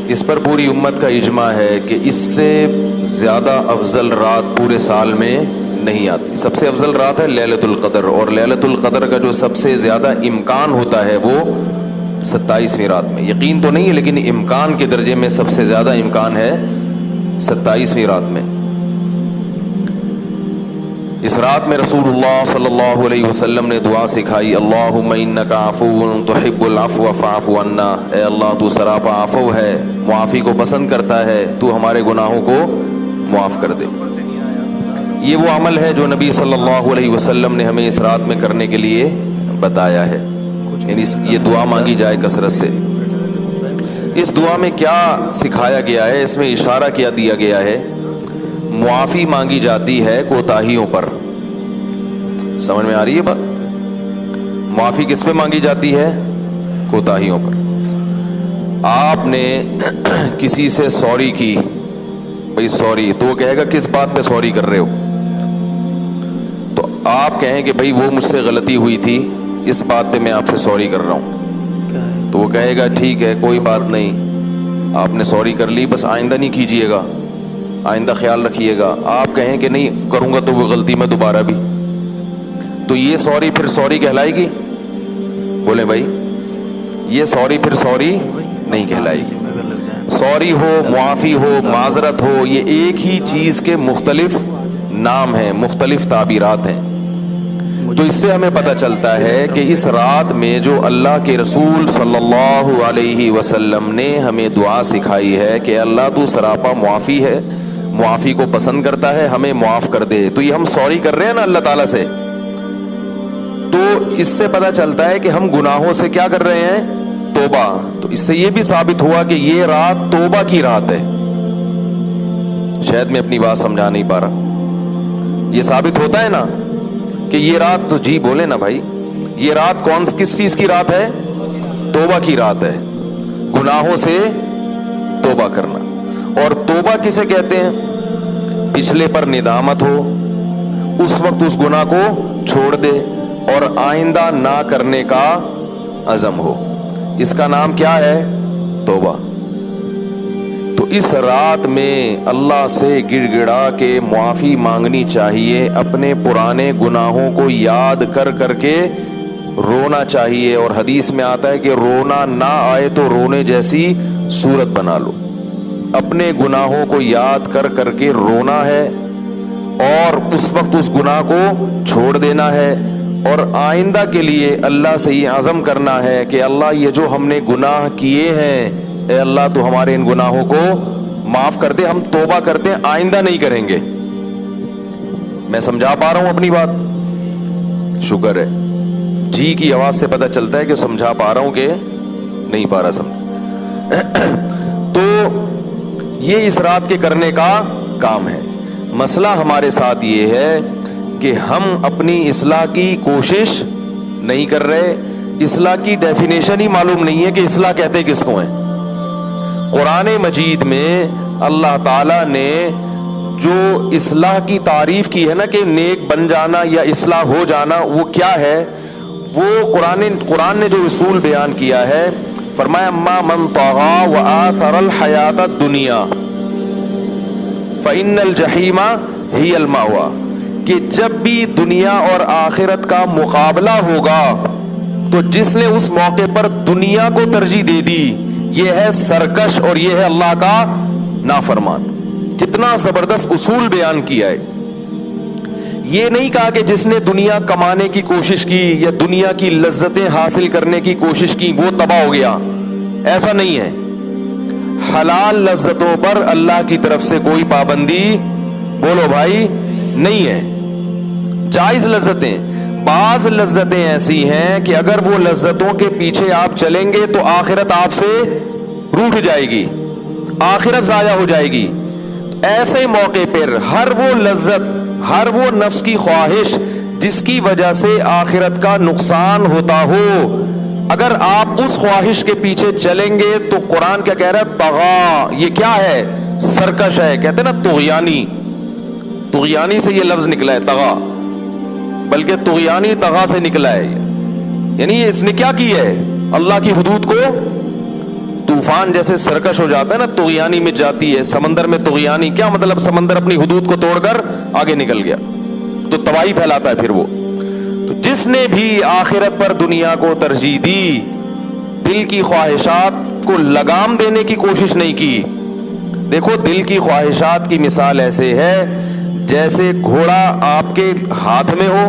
اس پر پوری امت کا اجماع ہے کہ اس سے زیادہ افضل رات پورے سال میں نہیں آتی. سب سے افضل رات ہے لیلۃ القدر, اور لیلۃ القدر کا جو سب سے زیادہ امکان ہوتا ہے وہ 27ویں رات میں. یقین تو نہیں ہے لیکن امکان کے درجے میں سب سے زیادہ امکان ہے 27ویں رات میں. اس رات میں رسول اللہ صلی اللہ علیہ وسلم نے دعا سکھائی, اللہم انک عفو تحب العفو فاعف عنا. اے اللہ تو سراپا عفو ہے, معافی کو پسند کرتا ہے, تو ہمارے گناہوں کو معاف کر دے. یہ وہ عمل ہے جو نبی صلی اللہ علیہ وسلم نے ہمیں اس رات میں کرنے کے لیے بتایا ہے, یعنی یہ دعا مانگی جائے کثرت سے. اس دعا میں کیا سکھایا گیا ہے, اس میں اشارہ کیا دیا گیا ہے, معافی مانگی جاتی ہے کوتاہیوں پر. سمجھ میں آ رہی ہے بات؟ معافی کس پہ مانگی جاتی ہے؟ کوتاہیوں پر. آپ نے کسی سے سوری کی, بھائی سوری, تو وہ کہے گا کس بات پہ سوری کر رہے ہو؟ تو آپ کہیں کہ بھائی وہ مجھ سے غلطی ہوئی تھی, اس بات پہ میں آپ سے سوری کر رہا ہوں. تو وہ کہے گا ٹھیک ہے کوئی بات نہیں, آپ نے سوری کر لی, بس آئندہ نہیں کیجیے گا, آئندہ خیال رکھیے گا. آپ کہیں کہ نہیں کروں گا تو وہ غلطی میں دوبارہ بھی, تو یہ سوری پھر سوری کہلائے گی؟ بولے بھائی, یہ سوری پھر سوری نہیں کہلائے گی. سوری ہو, معافی ہو, معذرت ہو, یہ ایک ہی چیز کے مختلف نام ہیں, مختلف تعبیرات ہیں. تو اس سے ہمیں پتہ چلتا ہے کہ اس رات میں جو اللہ کے رسول صلی اللہ علیہ وسلم نے ہمیں دعا سکھائی ہے کہ اللہ تو سراپا معافی ہے, معافی کو پسند کرتا ہے, ہمیں معاف کر دے. تو یہ ہم سوری کر رہے ہیں نا اللہ تعالیٰ سے, تو اس سے پتہ چلتا ہے کہ ہم گناہوں سے کیا کر رہے ہیں؟ توبہ. تو اس سے یہ بھی ثابت ہوا کہ یہ رات توبہ کی رات ہے. شاید میں اپنی بات سمجھا نہیں پا رہا. یہ ثابت ہوتا ہے نا کہ یہ رات, تو جی بولے نا بھائی, یہ رات کس چیز کی رات ہے؟ توبہ کی رات ہے, گناہوں سے توبہ کرنا. اور توبہ کسے کہتے ہیں؟ پچھلے پر ندامت ہو, اس وقت اس گناہ کو چھوڑ دے اور آئندہ نہ کرنے کا عزم ہو, اس کا نام کیا ہے؟ توبہ. تو اس رات میں اللہ سے گڑ گڑا کے معافی مانگنی چاہیے, اپنے پرانے گناہوں کو یاد کر کر کے رونا چاہیے. اور حدیث میں آتا ہے کہ رونا نہ آئے تو رونے جیسی صورت بنا لو. اپنے گناہوں کو یاد کر کر کے رونا ہے اور اس وقت اس گناہ کو چھوڑ دینا ہے, اور آئندہ کے لیے اللہ سے یہ عزم کرنا ہے کہ اللہ یہ جو ہم نے گناہ کیے ہیں, اے اللہ تو ہمارے ان گناہوں کو معاف کر دے, ہم توبہ کرتے ہیں, آئندہ نہیں کریں گے. میں سمجھا پا رہا ہوں اپنی بات؟ شکر ہے. جی کی آواز سے پتہ چلتا ہے کہ سمجھا پا رہا ہوں کہ نہیں پا رہا سمجھ. تو یہ اس رات کے کرنے کا کام ہے. مسئلہ ہمارے ساتھ یہ ہے کہ ہم اپنی اصلاح کی کوشش نہیں کر رہے. اصلاح کی ڈیفینیشن ہی معلوم نہیں ہے کہ اصلاح کہتے کس کو ہیں. قرآن مجید میں اللہ تعالیٰ نے جو اصلاح کی تعریف کی ہے نا کہ نیک بن جانا یا اصلاح ہو جانا, وہ کیا ہے؟ وہ قرآن نے جو اصول بیان کیا ہے, فرمایا اما من طغى وآثر الحیات الدنیا فإن الجحیم ہی المأوى, کہ جب بھی دنیا اور آخرت کا مقابلہ ہوگا تو جس نے اس موقع پر دنیا کو ترجیح دے دی, یہ ہے سرکش اور یہ ہے اللہ کا نافرمان. کتنا زبردست اصول بیان کیا ہے. یہ نہیں کہا کہ جس نے دنیا کمانے کی کوشش کی یا دنیا کی لذتیں حاصل کرنے کی کوشش کی وہ تباہ ہو گیا, ایسا نہیں ہے. حلال لذتوں پر اللہ کی طرف سے کوئی پابندی, بولو بھائی, نہیں ہے. جائز لذتیں, بعض لذتیں ایسی ہیں کہ اگر وہ لذتوں کے پیچھے آپ چلیں گے تو آخرت آپ سے روٹھ جائے گی, آخرت ضائع ہو جائے گی. ایسے موقع پر ہر وہ لذت, ہر وہ نفس کی خواہش جس کی وجہ سے آخرت کا نقصان ہوتا ہو, اگر آپ اس خواہش کے پیچھے چلیں گے تو قرآن کیا کہہ رہا ہے؟ طغا. یہ کیا ہے؟ سرکش ہے. کہتے ہیں نا طغیانی, طغیانی سے یہ لفظ نکلا ہے طغا, بلکہ طغیانی طغا سے نکلا ہے. یعنی اس نے کیا کی ہے؟ اللہ کی حدود کو, تو طوفان جیسے سرکش ہو جاتا ہے نا, طغیانی مچ جاتی ہے سمندر میں. طغیانی کیا مطلب؟ سمندر اپنی حدود کو توڑ کر آگے نکل گیا تو تباہی پھیلاتا ہے پھر وہ. تو جس نے بھی آخرت پر دنیا کو ترجیح دی, دل کی خواہشات کو لگام دینے کی کوشش نہیں کی. دیکھو دل کی خواہشات کی مثال ایسے ہے جیسے گھوڑا آپ کے ہاتھ میں ہو,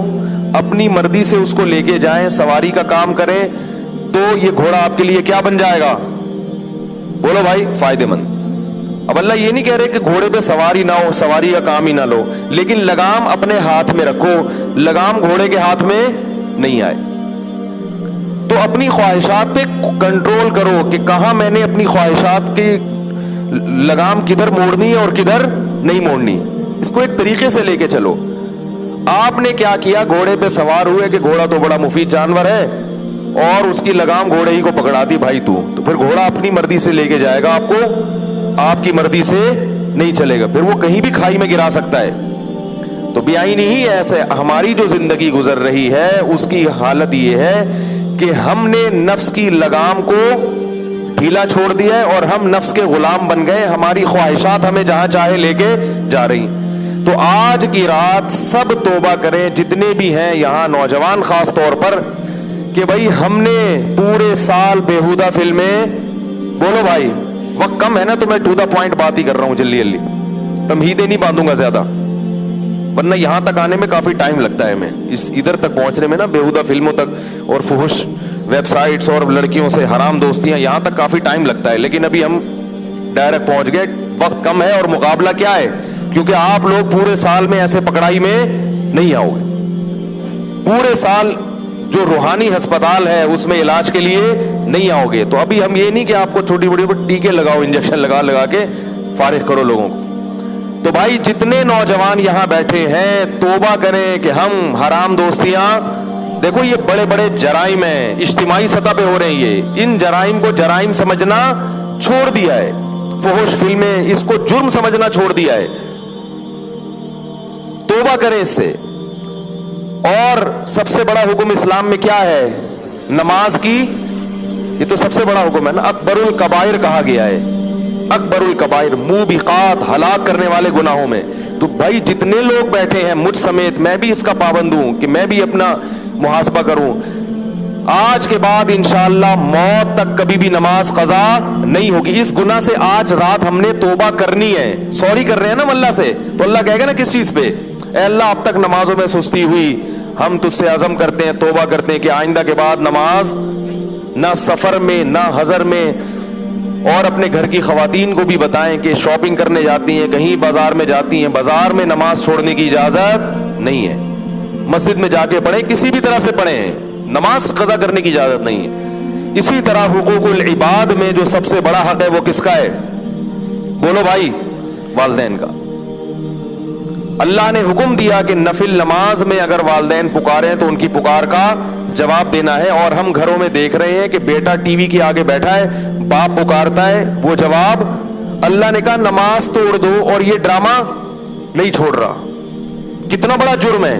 اپنی مرضی سے اس کو لے کے جائیں, سواری کا کام کریں, تو یہ گھوڑا آپ کے لیے کیا بن جائے گا؟ بولو بھائی, فائدے مند. اب اللہ یہ نہیں کہہ رہے کہ گھوڑے پہ سواری نہ ہو, سواری کا کام ہی نہ لو, لیکن لگام اپنے ہاتھ میں رکھو, لگام گھوڑے کے ہاتھ میں نہیں آئے. تو اپنی خواہشات پہ کنٹرول کرو کہ کہاں میں نے اپنی خواہشات کی لگام کدھر موڑنی ہے اور کدھر نہیں موڑنی. اس کو ایک طریقے سے لے کے چلو. آپ نے کیا کیا؟ گھوڑے پہ سوار ہوئے کہ گھوڑا تو بڑا مفید جانور ہے, اور اس کی لگام گھوڑے ہی کو پکڑا دی بھائی تو پھر گھوڑا اپنی مرضی سے لے کے جائے گا آپ کو, آپ کی مرضی سے نہیں چلے گا, پھر وہ کہیں بھی کھائی میں گرا سکتا ہے. تو بیائی نہیں ایسے ہماری جو زندگی گزر رہی ہے اس کی حالت یہ ہے کہ ہم نے نفس کی لگام کو ڈھیلا چھوڑ دیا ہے اور ہم نفس کے غلام بن گئے. ہماری خواہشات ہمیں جہاں چاہے لے کے جا رہی. تو آج کی رات سب توبہ کریں, جتنے بھی ہیں یہاں نوجوان خاص طور پر, کہ بھائی ہم نے پورے سال بیہودہ فلمیں, بولو بھائی وقت کم ہے نا تو میں ٹو دا پوائنٹ بات ہی کر رہا ہوں, جلدی جلدی تمہیدیں نہیں باندھوں گا زیادہ, ورنہ یہاں تک آنے میں کافی ٹائم لگتا ہے. میں اس ادھر تک پہنچنے میں نا, بیہودہ فلموں تک اور فحش ویب سائٹس اور لڑکیوں سے حرام دوستیاں, یہاں تک کافی ٹائم لگتا ہے. لیکن ابھی ہم ڈائریکٹ پہنچ گئے, وقت کم ہے اور مقابلہ کیا ہے, کیونکہ آپ لوگ پورے سال میں ایسے پکڑائی میں نہیں آؤ گے. پورے سال جو روحانی ہسپتال ہے اس میں علاج کے لیے نہیں آؤ گے. تو ابھی ہم یہ نہیں کہ آپ کو چھوٹی بڑی ٹیکے لگاؤ, انجیکشن لگا کے فارغ کرو لوگوں کو. تو بھائی جتنے نوجوان یہاں بیٹھے ہیں توبہ کریں کہ ہم حرام دوستیاں, دیکھو یہ بڑے بڑے جرائم ہیں, اجتماعی سطح پہ ہو رہے ہیں یہ, ان جرائم کو جرائم سمجھنا چھوڑ دیا ہے. فحش فلمیں اس کو جرم سمجھنا چھوڑ دیا ہے. توبہ کریں اس سے. اور سب سے بڑا حکم اسلام میں کیا ہے؟ نماز کی. یہ تو سب سے بڑا حکم ہے نا, اکبر الکبائر کہا گیا ہے. اکبر الکبائر, موبقات, ہلاک کرنے والے گناہوں میں. تو بھائی جتنے لوگ بیٹھے ہیں مجھ سمیت, میں بھی اس کا پابند ہوں کہ میں بھی اپنا محاسبہ کروں. آج کے بعد انشاءاللہ موت تک کبھی بھی نماز قضا نہیں ہوگی. اس گناہ سے آج رات ہم نے توبہ کرنی ہے. سوری کر رہے ہیں نا ہم اللہ سے, تو اللہ کہے گا نا کس چیز پہ, اے اللہ اب تک نمازوں میں سستی ہوئی, ہم تجھ سے عزم کرتے ہیں, توبہ کرتے ہیں کہ آئندہ کے بعد نماز نہ سفر میں نہ حضر میں. اور اپنے گھر کی خواتین کو بھی بتائیں کہ شاپنگ کرنے جاتی ہیں, کہیں بازار میں جاتی ہیں, بازار میں نماز چھوڑنے کی اجازت نہیں ہے. مسجد میں جا کے پڑھیں, کسی بھی طرح سے پڑھیں, نماز قضا کرنے کی اجازت نہیں ہے. اسی طرح حقوق العباد میں جو سب سے بڑا حق ہے وہ کس کا ہے؟ بولو بھائی, والدین کا. اللہ نے حکم دیا کہ نفل نماز میں اگر والدین پکاریں تو ان کی پکار کا جواب دینا ہے. اور ہم گھروں میں دیکھ رہے ہیں کہ بیٹا ٹی وی کے آگے بیٹھا ہے, باپ پکارتا ہے, وہ جواب اللہ نے کہا نماز توڑ دو, اور یہ ڈرامہ نہیں چھوڑ رہا. کتنا بڑا جرم ہے.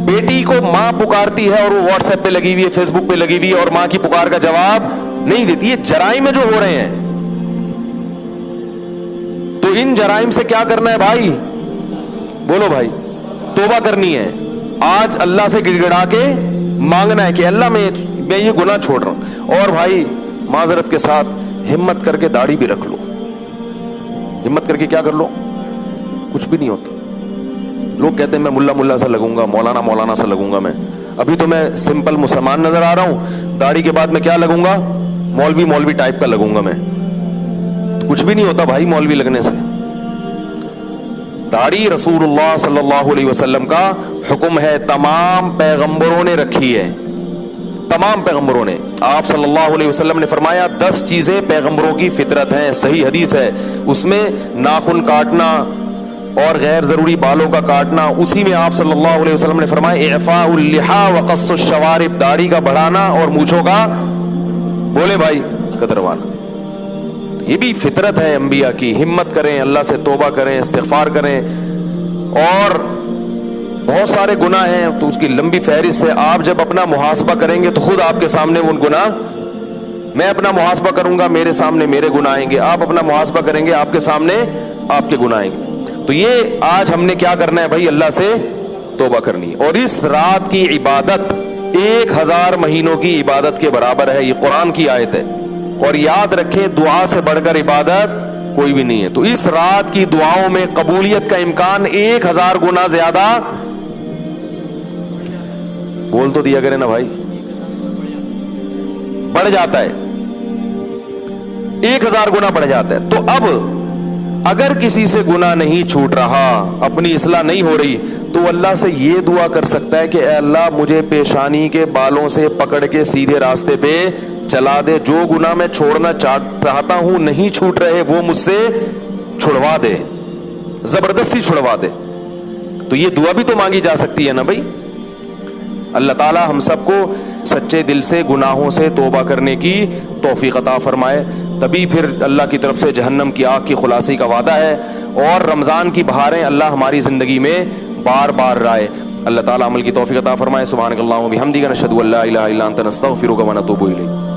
بیٹی کو ماں پکارتی ہے اور وہ واٹس ایپ پہ لگی ہوئی ہے, فیس بک پہ لگی ہوئی ہے, اور ماں کی پکار کا جواب نہیں دیتی. یہ جرائم جو ہو رہے ہیں, تو ان جرائم سے کیا کرنا ہے بھائی؟ بولو بھائی, توبہ کرنی ہے. آج اللہ سے گڑ گڑا کے مانگنا ہے کہ اللہ میں یہ گناہ چھوڑ رہا ہوں. اور بھائی معذرت کے ساتھ ہمت کر کے داڑھی بھی رکھ لو. ہمت کر کے کیا کر لو, کچھ بھی نہیں ہوتا. لوگ کہتے ہیں میں ملا سا لگوں گا, مولانا سا لگوں گا. میں ابھی تو میں سمپل مسلمان نظر آ رہا ہوں, داڑھی کے بعد میں کیا لگوں گا؟ مولوی ٹائپ کا لگوں گا میں. کچھ بھی نہیں ہوتا بھائی مولوی لگنے سے. داڑھی رسول اللہ صلی اللہ علیہ وسلم کا حکم ہے, تمام پیغمبروں نے رکھی ہے, تمام پیغمبروں نے. آپ صلی اللہ علیہ وسلم نے فرمایا 10 چیزیں پیغمبروں کی فطرت ہیں, صحیح حدیث ہے. اس میں ناخن کاٹنا اور غیر ضروری بالوں کا کاٹنا, اسی میں آپ صلی اللہ علیہ وسلم نے فرمایا اعفاء اللحا وقص الشوارب, داڑھی کا بڑھانا اور مونچھوں کا, بولے بھائی, کتروانا. یہ بھی فطرت ہے انبیاء کی. ہمت کریں, اللہ سے توبہ کریں, استغفار کریں. اور بہت سارے گناہ ہیں تو اس کی لمبی فہرست ہے. آپ جب اپنا محاسبہ کریں گے تو خود آپ کے سامنے وہ گناہ میں اپنا محاسبہ کروں گا، میرے سامنے میرے گناہ آئیں گے، آپ اپنا محاسبہ کریں گے، آپ کے سامنے آپ کے گناہ آئیں گے۔ تو یہ آج ہم نے کیا کرنا ہے بھائی؟ اللہ سے توبہ کرنی ہے۔ اور اس رات کی عبادت 1000 مہینوں کی عبادت کے برابر ہے، یہ قرآن کی آیت ہے۔ اور یاد رکھیں دعا سے بڑھ کر عبادت کوئی بھی نہیں ہے۔ تو اس رات کی دعاؤں میں قبولیت کا امکان 1000 گنا زیادہ، بول تو دیا کرے نا بھائی، بڑھ جاتا ہے، 1000 گنا بڑھ جاتا ہے۔ تو اب اگر کسی سے گناہ نہیں چھوٹ رہا، اپنی اصلاح نہیں ہو رہی، تو اللہ سے یہ دعا کر سکتا ہے کہ اے اللہ مجھے پیشانی کے بالوں سے پکڑ کے سیدھے راستے پہ چلا دے، جو گناہ میں چھوڑنا چاہتا ہوں نہیں چھوٹ رہے وہ مجھ سے چھڑوا دے، زبردستی چھڑوا دے۔ تو یہ دعا بھی تو مانگی جا سکتی ہے نا بھائی۔ اللہ تعالی ہم سب کو سچے دل سے گناہوں سے توبہ کرنے کی توفیق عطا فرمائے، تبھی پھر اللہ کی طرف سے جہنم کی آگ کی خلاصی کا وعدہ ہے، اور رمضان کی بہاریں اللہ ہماری زندگی میں بار بار رائے۔ اللہ تعالی عمل کی توفیق عطا فرمائے۔ سبحانک اللہم و بحمدک، نشہد ان لا الہ الا انت، نستغفرک و نتوب الیک۔